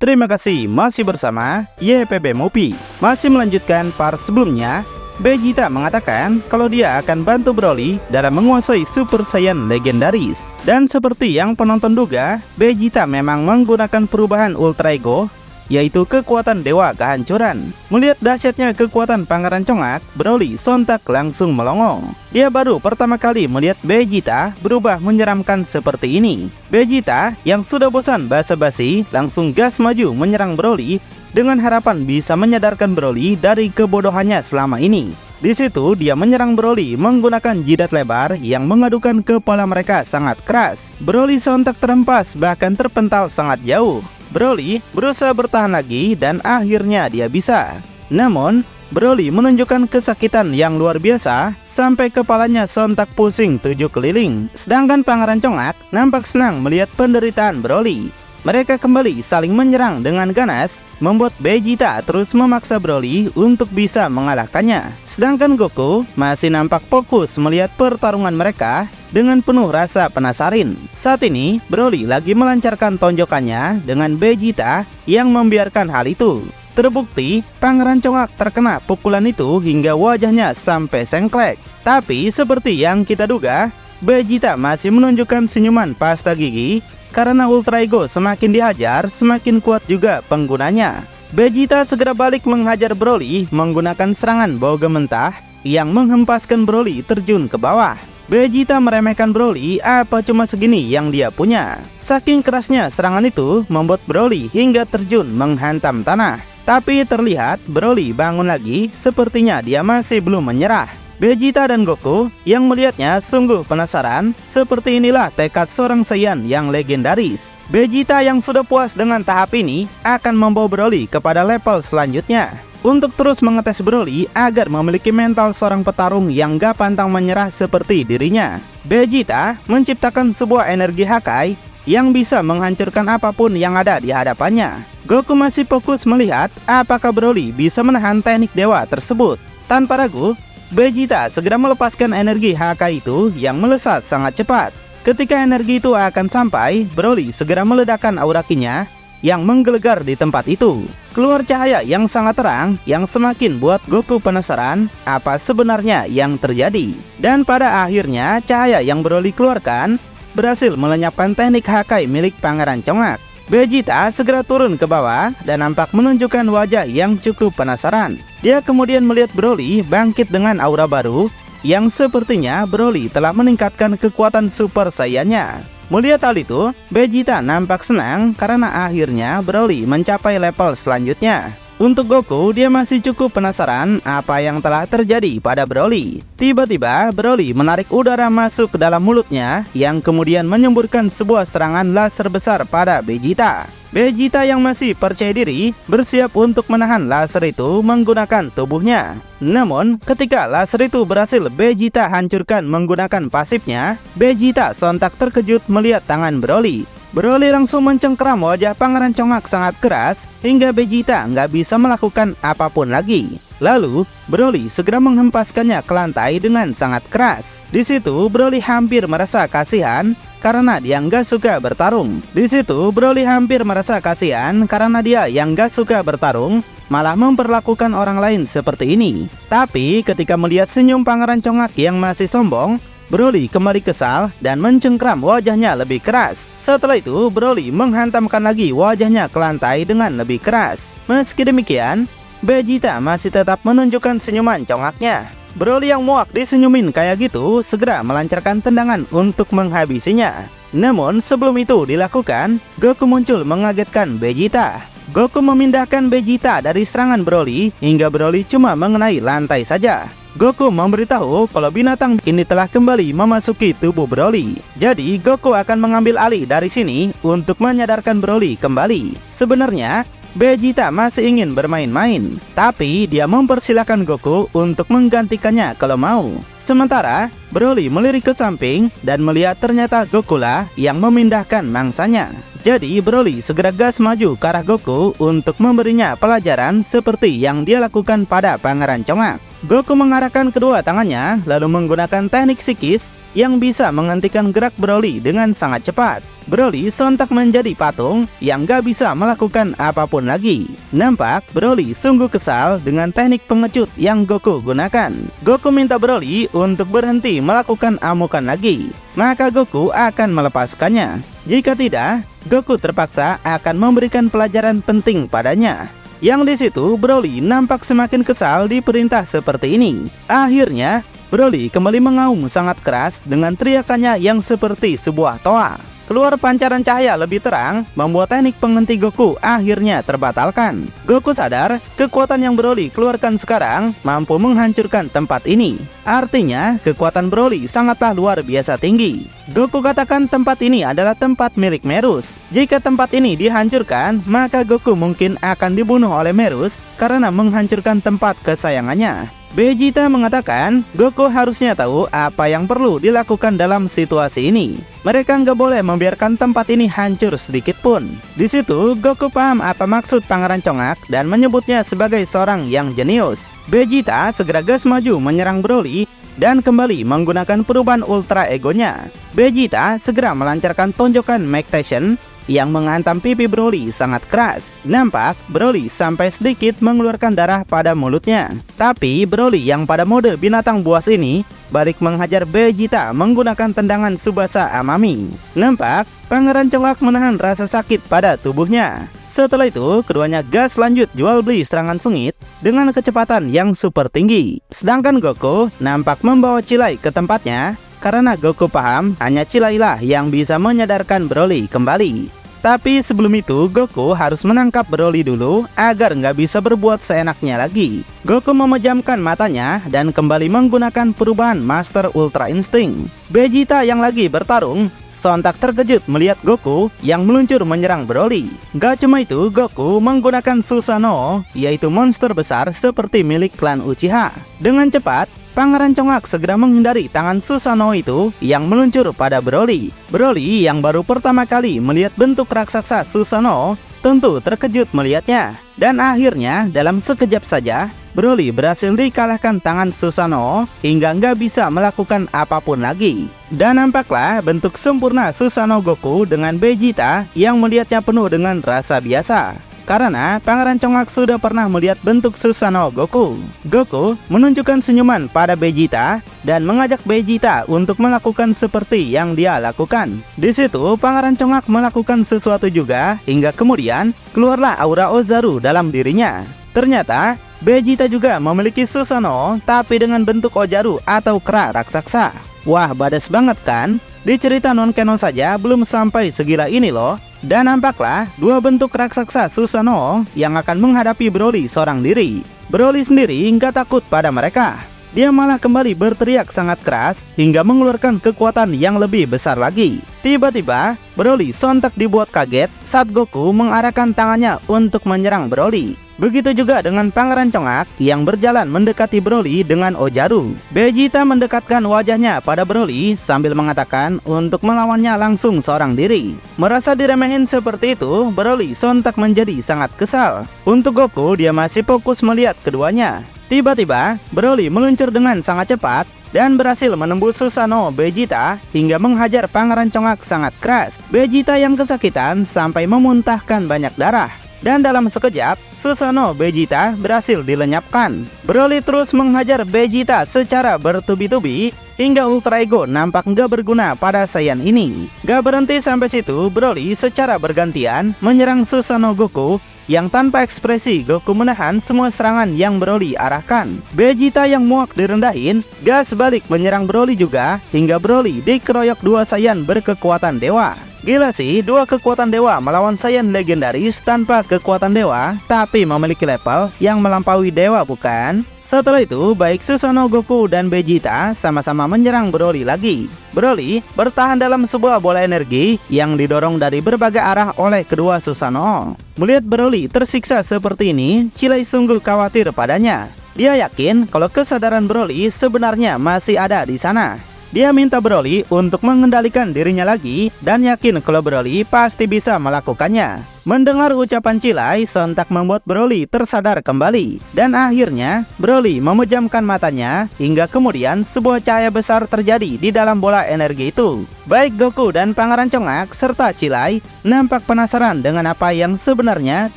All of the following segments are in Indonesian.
Terima kasih masih bersama YPB Movie. Masih melanjutkan part sebelumnya, Vegeta mengatakan kalau dia akan bantu Broly dalam menguasai Super Saiyan legendaris. Dan seperti yang penonton duga, Vegeta memang menggunakan perubahan Ultra Ego, yaitu kekuatan Dewa Kehancuran. Melihat dahsyatnya kekuatan Pangeran Congak, Broly sontak langsung melongo. Dia baru pertama kali melihat Vegeta berubah menyeramkan seperti ini. Vegeta yang sudah bosan basa-basi langsung gas maju menyerang Broly dengan harapan bisa menyadarkan Broly dari kebodohannya selama ini. Di situ dia menyerang Broly menggunakan jidat lebar yang mengadukan kepala mereka sangat keras. Broly sontak terhempas bahkan terpental sangat jauh. Broly berusaha bertahan lagi dan akhirnya dia bisa. Namun, Broly menunjukkan kesakitan yang luar biasa sampai kepalanya sontak pusing 7 keliling. Sedangkan Pangeran Congak nampak senang melihat penderitaan Broly. Mereka kembali saling menyerang dengan ganas, membuat Vegeta terus memaksa Broly untuk bisa mengalahkannya. Sedangkan Goku masih nampak fokus melihat pertarungan mereka dengan penuh rasa penasaran. Saat ini, Broly lagi melancarkan tonjokannya dengan Vegeta yang membiarkan hal itu. Terbukti, Pangeran Congak terkena pukulan itu hingga wajahnya sampai sengklek. Tapi seperti yang kita duga, Vegeta masih menunjukkan senyuman pasta gigi. Karena Ultra Ego semakin dihajar, semakin kuat juga penggunanya. Vegeta segera balik menghajar Broly menggunakan serangan bau mentah yang menghempaskan Broly terjun ke bawah. Vegeta meremehkan Broly, apa cuma segini yang dia punya. Saking kerasnya serangan itu membuat Broly hingga terjun menghantam tanah. Tapi terlihat Broly bangun lagi, sepertinya dia masih belum menyerah. Vegeta dan Goku yang melihatnya sungguh penasaran. Seperti inilah tekad seorang Saiyan yang legendaris. Vegeta yang sudah puas dengan tahap ini akan membawa Broly kepada level selanjutnya untuk terus mengetes Broly agar memiliki mental seorang petarung yang gak pantang menyerah seperti dirinya. Vegeta menciptakan sebuah energi Hakai yang bisa menghancurkan apapun yang ada di hadapannya. Goku masih fokus melihat apakah Broly bisa menahan teknik dewa tersebut. Tanpa ragu, Vegeta segera melepaskan energi Hakai itu yang melesat sangat cepat. Ketika energi itu akan sampai, Broly segera meledakkan aura Ki-nya yang menggelegar di tempat itu. Keluar cahaya yang sangat terang yang semakin buat Goku penasaran apa sebenarnya yang terjadi. Dan pada akhirnya cahaya yang Broly keluarkan berhasil melenyapkan teknik Hakai milik Pangeran Congak. Vegeta segera turun ke bawah dan nampak menunjukkan wajah yang cukup penasaran. Dia kemudian melihat Broly bangkit dengan aura baru yang sepertinya Broly telah meningkatkan kekuatan Super Saiyan-nya. Melihat hal itu, Vegeta nampak senang karena akhirnya Broly mencapai level selanjutnya. Untuk Goku, dia masih cukup penasaran apa yang telah terjadi pada Broly. Tiba-tiba, Broly menarik udara masuk ke dalam mulutnya yang kemudian menyemburkan sebuah serangan laser besar pada Vegeta. Vegeta yang masih percaya diri bersiap untuk menahan laser itu menggunakan tubuhnya. Namun, ketika laser itu berhasil Vegeta hancurkan menggunakan pasifnya, Vegeta sontak terkejut melihat tangan Broly. Broly langsung mencengkeram wajah Pangeran Congak sangat keras hingga Vegeta nggak bisa melakukan apapun lagi. Lalu, Broly segera menghempaskannya ke lantai dengan sangat keras. Di situ, Broly hampir merasa kasihan karena dia nggak suka bertarung. Di situ, Broly hampir merasa kasihan karena dia yang nggak suka bertarung malah memperlakukan orang lain seperti ini. Tapi ketika melihat senyum Pangeran Congak yang masih sombong, Broly kembali kesal dan mencengkram wajahnya lebih keras. Setelah itu, Broly menghantamkan lagi wajahnya ke lantai dengan lebih keras. Meski demikian, Vegeta masih tetap menunjukkan senyuman congaknya. Broly yang muak disenyumin kayak gitu segera melancarkan tendangan untuk menghabisinya. Namun sebelum itu dilakukan, Goku muncul mengagetkan Vegeta. Goku memindahkan Vegeta dari serangan Broly hingga Broly cuma mengenai lantai saja. Goku memberitahu kalau binatang ini telah kembali memasuki tubuh Broly. Jadi Goku akan mengambil alih dari sini untuk menyadarkan Broly kembali. Sebenarnya Vegeta masih ingin bermain-main, tapi dia mempersilahkan Goku untuk menggantikannya kalau mau. Sementara Broly melirik ke samping dan melihat ternyata Goku lah yang memindahkan mangsanya. Jadi Broly segera gas maju ke arah Goku untuk memberinya pelajaran seperti yang dia lakukan pada Pangeran Congak. Goku mengarahkan kedua tangannya lalu menggunakan teknik psikis yang bisa menghentikan gerak Broly dengan sangat cepat. Broly sontak menjadi patung yang gak bisa melakukan apapun lagi. Nampak Broly sungguh kesal dengan teknik pengecut yang Goku gunakan. Goku minta Broly untuk berhenti melakukan amukan lagi, maka Goku akan melepaskannya. Jika tidak, Goku terpaksa akan memberikan pelajaran penting padanya. Yang di situ Broly nampak semakin kesal diperintah seperti ini. Akhirnya Broly kembali mengaum sangat keras dengan teriakannya yang seperti sebuah toa. Keluar pancaran cahaya lebih terang, membuat teknik penghenti Goku akhirnya terbatalkan. Goku sadar, kekuatan yang Broly keluarkan sekarang mampu menghancurkan tempat ini. Artinya, kekuatan Broly sangatlah luar biasa tinggi. Goku katakan tempat ini adalah tempat milik Merus. Jika tempat ini dihancurkan, maka Goku mungkin akan dibunuh oleh Merus karena menghancurkan tempat kesayangannya. Vegeta mengatakan Goku harusnya tahu apa yang perlu dilakukan dalam situasi ini. Mereka nggak boleh membiarkan tempat ini hancur sedikit pun. Di situ Goku paham apa maksud Pangeran Congak dan menyebutnya sebagai seorang yang jenius. Vegeta segera gas maju menyerang Broly dan kembali menggunakan perubahan Ultra Egonya. Vegeta segera melancarkan tonjokan Magtation yang menghantam pipi Broly sangat keras. Nampak Broly sampai sedikit mengeluarkan darah pada mulutnya. Tapi Broly yang pada mode binatang buas ini balik menghajar Vegeta menggunakan tendangan Tsubasa Amami. Nampak Pangeran Congak menahan rasa sakit pada tubuhnya. Setelah itu, keduanya gas lanjut jual beli serangan sengit dengan kecepatan yang super tinggi. Sedangkan Goku nampak membawa Cilai ke tempatnya karena Goku paham hanya Cilai lah yang bisa menyadarkan Broly kembali. Tapi sebelum itu, Goku harus menangkap Broly dulu agar nggak bisa berbuat seenaknya lagi. Goku memejamkan matanya dan kembali menggunakan perubahan Master Ultra Instinct. Vegeta yang lagi bertarung sontak terkejut melihat Goku yang meluncur menyerang Broly. Gak cuma itu, Goku menggunakan Susanoo, yaitu monster besar seperti milik klan Uchiha. Dengan cepat, Pangeran Congak segera menghindari tangan Susanoo itu yang meluncur pada Broly. Broly yang baru pertama kali melihat bentuk raksasa Susanoo tentu terkejut melihatnya. Dan akhirnya dalam sekejap saja Broly berhasil dikalahkan tangan Susanoo hingga nggak bisa melakukan apapun lagi. Dan nampaklah bentuk sempurna Susanoo Goku dengan Vegeta yang melihatnya penuh dengan rasa biasa. Karena Pangeran Congak sudah pernah melihat bentuk Susanoo Goku. Goku menunjukkan senyuman pada Vegeta dan mengajak Vegeta untuk melakukan seperti yang dia lakukan. Di situ Pangeran Congak melakukan sesuatu juga hingga kemudian keluarlah aura Ozaru dalam dirinya. Ternyata Vegeta juga memiliki Susanoo tapi dengan bentuk Ozaru atau kera raksasa. Wah, badas banget kan? Di cerita non-canon saja belum sampai segila ini loh. Dan nampaklah dua bentuk raksasa Susanoo yang akan menghadapi Broly seorang diri. Broly sendiri nggak takut pada mereka. Dia malah kembali berteriak sangat keras hingga mengeluarkan kekuatan yang lebih besar lagi. Tiba-tiba Broly sontak dibuat kaget saat Goku mengarahkan tangannya untuk menyerang Broly. Begitu juga dengan Pangeran Congak yang berjalan mendekati Broly dengan Ozaru. Vegeta mendekatkan wajahnya pada Broly sambil mengatakan untuk melawannya langsung seorang diri. Merasa diremehin seperti itu, Broly sontak menjadi sangat kesal. Untuk Goku, dia masih fokus melihat keduanya. Tiba-tiba, Broly meluncur dengan sangat cepat dan berhasil menembus Susanoo Vegeta hingga menghajar Pangeran Congak sangat keras. Vegeta yang kesakitan sampai memuntahkan banyak darah. Dan dalam sekejap, Susanoo Vegeta berhasil dilenyapkan. Broly terus menghajar Vegeta secara bertubi-tubi hingga Ultra Ego nampak gak berguna pada Saiyan ini. Gak berhenti sampai situ, Broly secara bergantian menyerang Susanoo Goku yang tanpa ekspresi Goku menahan semua serangan yang Broly arahkan. Vegeta yang muak direndahin, gas balik menyerang Broly juga hingga Broly dikeroyok dua Saiyan berkekuatan dewa. Gila sih, dua kekuatan dewa melawan Saiyan legendaris tanpa kekuatan dewa, tapi memiliki level yang melampaui dewa bukan? Setelah itu, baik Susanoo Goku dan Vegeta sama-sama menyerang Broly lagi. Broly bertahan dalam sebuah bola energi yang didorong dari berbagai arah oleh kedua Susanoo. Melihat Broly tersiksa seperti ini, Cilai sungguh khawatir padanya. Dia yakin kalau kesadaran Broly sebenarnya masih ada di sana. Dia minta Broly untuk mengendalikan dirinya lagi dan yakin kalau Broly pasti bisa melakukannya. Mendengar ucapan Cilai sontak membuat Broly tersadar kembali. Dan akhirnya Broly memejamkan matanya hingga kemudian sebuah cahaya besar terjadi di dalam bola energi itu. Baik Goku dan Pangeran Congak serta Cilai nampak penasaran dengan apa yang sebenarnya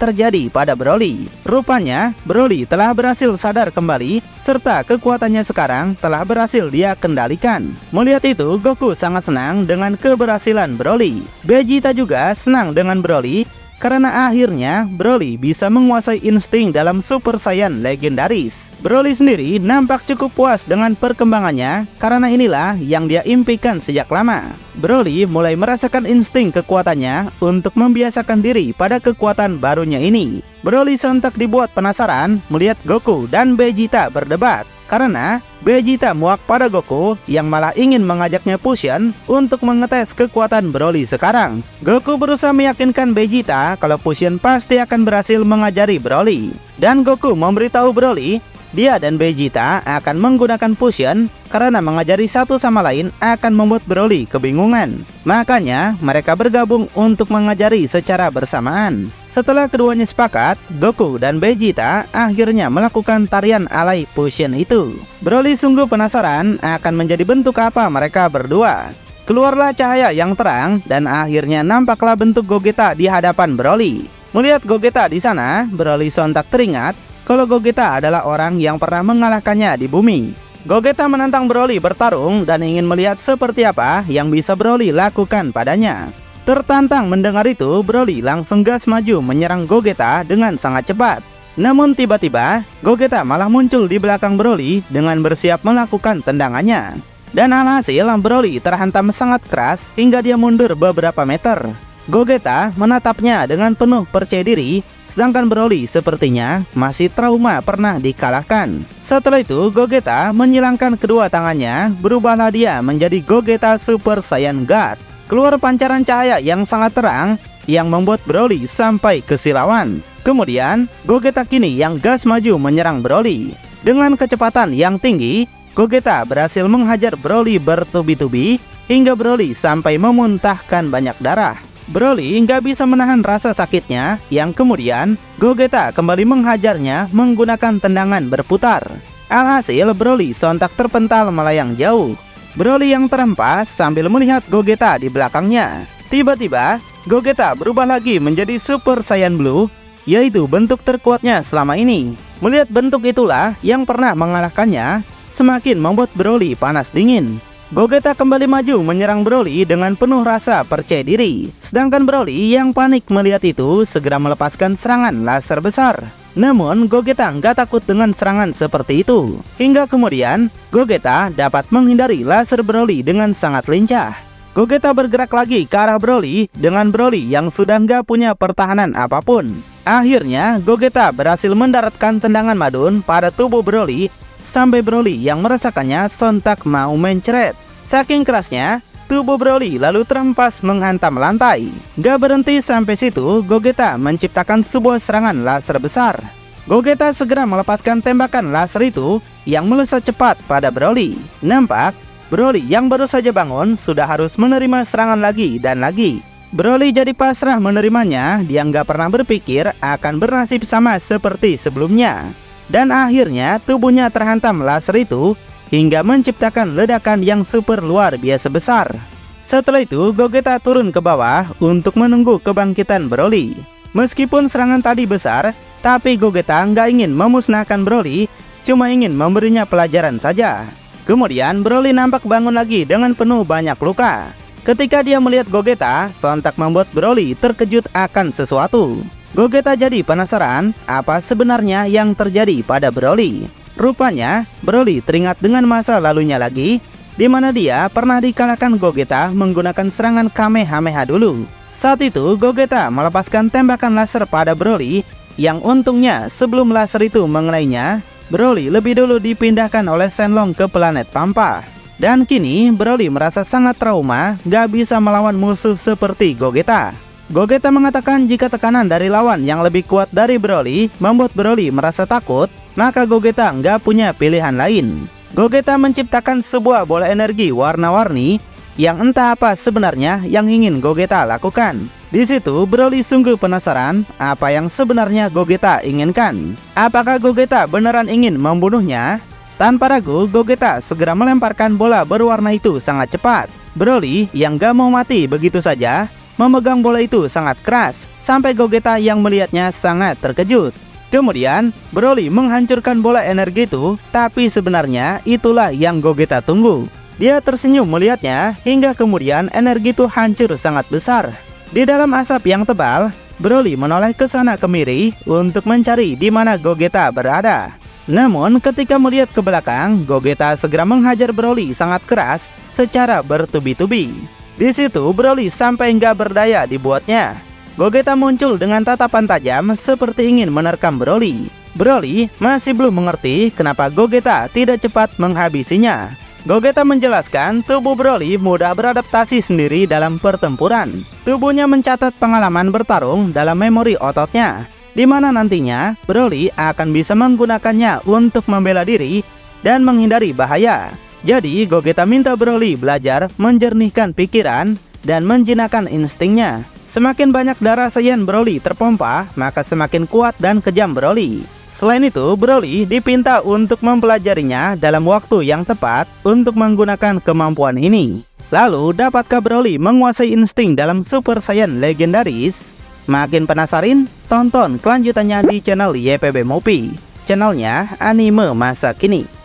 terjadi pada Broly. Rupanya Broly telah berhasil sadar kembali serta kekuatannya sekarang telah berhasil dia kendalikan. Melihat itu Goku sangat senang dengan keberhasilan Broly. Vegeta juga senang dengan Broly karena akhirnya Broly bisa menguasai insting dalam Super Saiyan legendaris. Broly sendiri nampak cukup puas dengan perkembangannya karena inilah yang dia impikan sejak lama. Broly mulai merasakan insting kekuatannya untuk membiasakan diri pada kekuatan barunya ini. Broly sontak dibuat penasaran melihat Goku dan Vegeta berdebat. Karena Vegeta muak pada Goku yang malah ingin mengajaknya fusion untuk mengetes kekuatan Broly sekarang. Goku berusaha meyakinkan Vegeta kalau fusion pasti akan berhasil mengajari Broly. Dan Goku memberitahu Broly dia dan Vegeta akan menggunakan fusion karena mengajari satu sama lain akan membuat Broly kebingungan. Makanya mereka bergabung untuk mengajari secara bersamaan. Setelah keduanya sepakat, Goku dan Vegeta akhirnya melakukan tarian alay fusion itu. Broly sungguh penasaran akan menjadi bentuk apa mereka berdua. Keluarlah cahaya yang terang dan akhirnya nampaklah bentuk Gogeta di hadapan Broly. Melihat Gogeta di sana, Broly sontak teringat kalau Gogeta adalah orang yang pernah mengalahkannya di bumi. Gogeta menantang Broly bertarung dan ingin melihat seperti apa yang bisa Broly lakukan padanya. Tertantang mendengar itu, Broly langsung gas maju menyerang Gogeta dengan sangat cepat. Namun tiba-tiba, Gogeta malah muncul di belakang Broly dengan bersiap melakukan tendangannya. Dan alhasil, Broly terhantam sangat keras hingga dia mundur beberapa meter. Gogeta menatapnya dengan penuh percaya diri, sedangkan Broly sepertinya masih trauma pernah dikalahkan. Setelah itu, Gogeta menyilangkan kedua tangannya, berubahlah dia menjadi Gogeta Super Saiyan God. Keluar pancaran cahaya yang sangat terang yang membuat Broly sampai kesilauan. Kemudian Gogeta kini yang gas maju menyerang Broly. Dengan kecepatan yang tinggi, Gogeta berhasil menghajar Broly bertubi-tubi hingga Broly sampai memuntahkan banyak darah. Broly nggak bisa menahan rasa sakitnya yang kemudian Gogeta kembali menghajarnya menggunakan tendangan berputar. Alhasil Broly sontak terpental melayang jauh. Broly yang terhempas sambil melihat Gogeta di belakangnya. Tiba-tiba, Gogeta berubah lagi menjadi Super Saiyan Blue, yaitu bentuk terkuatnya selama ini. Melihat bentuk itulah yang pernah mengalahkannya, semakin membuat Broly panas dingin. Gogeta kembali maju menyerang Broly dengan penuh rasa percaya diri. Sedangkan Broly yang panik melihat itu segera melepaskan serangan laser besar. Namun Gogeta nggak takut dengan serangan seperti itu. Hingga kemudian Gogeta dapat menghindari laser Broly dengan sangat lincah. Gogeta bergerak lagi ke arah Broly dengan Broly yang sudah nggak punya pertahanan apapun. Akhirnya Gogeta berhasil mendaratkan tendangan madun pada tubuh Broly sampai Broly yang merasakannya sontak mau mencret. Saking kerasnya, tubuh Broly lalu terhempas menghantam lantai. Gak berhenti sampai situ, Gogeta menciptakan sebuah serangan laser besar. Gogeta segera melepaskan tembakan laser itu yang melesat cepat pada Broly. Nampak, Broly yang baru saja bangun sudah harus menerima serangan lagi dan lagi. Broly jadi pasrah menerimanya, dia nggak pernah berpikir akan bernasib sama seperti sebelumnya. Dan akhirnya tubuhnya terhantam laser itu hingga menciptakan ledakan yang super luar biasa besar. Setelah itu Gogeta turun ke bawah untuk menunggu kebangkitan Broly. Meskipun serangan tadi besar, tapi Gogeta nggak ingin memusnahkan Broly, cuma ingin memberinya pelajaran saja. Kemudian Broly nampak bangun lagi dengan penuh banyak luka. Ketika dia melihat Gogeta, sontak membuat Broly terkejut akan sesuatu. Gogeta jadi penasaran apa sebenarnya yang terjadi pada Broly. Rupanya Broly teringat dengan masa lalunya lagi, di mana dia pernah dikalahkan Gogeta menggunakan serangan Kamehameha dulu. Saat itu Gogeta melepaskan tembakan laser pada Broly, yang untungnya sebelum laser itu mengenainya, Broly lebih dulu dipindahkan oleh Shenlong ke planet Pampa. Dan kini Broly merasa sangat trauma, gak bisa melawan musuh seperti Gogeta. Gogeta mengatakan jika tekanan dari lawan yang lebih kuat dari Broly membuat Broly merasa takut, maka Gogeta nggak punya pilihan lain. Gogeta menciptakan sebuah bola energi warna-warni yang entah apa sebenarnya yang ingin Gogeta lakukan. Di situ Broly sungguh penasaran apa yang sebenarnya Gogeta inginkan. Apakah Gogeta beneran ingin membunuhnya? Tanpa ragu, Gogeta segera melemparkan bola berwarna itu sangat cepat. Broly yang gak mau mati begitu saja memegang bola itu sangat keras, sampai Gogeta yang melihatnya sangat terkejut. Kemudian Broly menghancurkan bola energi itu, tapi sebenarnya itulah yang Gogeta tunggu. Dia tersenyum melihatnya, hingga kemudian energi itu hancur sangat besar. Di dalam asap yang tebal, Broly menoleh ke sana kemari untuk mencari di mana Gogeta berada. Namun ketika melihat ke belakang, Gogeta segera menghajar Broly sangat keras secara bertubi-tubi. Di situ Broly sampai nggak berdaya dibuatnya. Gogeta muncul dengan tatapan tajam seperti ingin menerkam Broly. Broly masih belum mengerti kenapa Gogeta tidak cepat menghabisinya. Gogeta menjelaskan tubuh Broly mudah beradaptasi sendiri dalam pertempuran. Tubuhnya mencatat pengalaman bertarung dalam memori ototnya, di mana nantinya Broly akan bisa menggunakannya untuk membela diri dan menghindari bahaya. Jadi Gogeta minta Broly belajar menjernihkan pikiran dan menjinakkan instingnya. Semakin banyak darah Saiyan Broly terpompa, maka semakin kuat dan kejam Broly. Selain itu, Broly dipinta untuk mempelajarinya dalam waktu yang tepat untuk menggunakan kemampuan ini. Lalu, dapatkah Broly menguasai insting dalam Super Saiyan legendaris? Makin penasaran? Tonton kelanjutannya di channel YPB Movie, channelnya anime masa kini.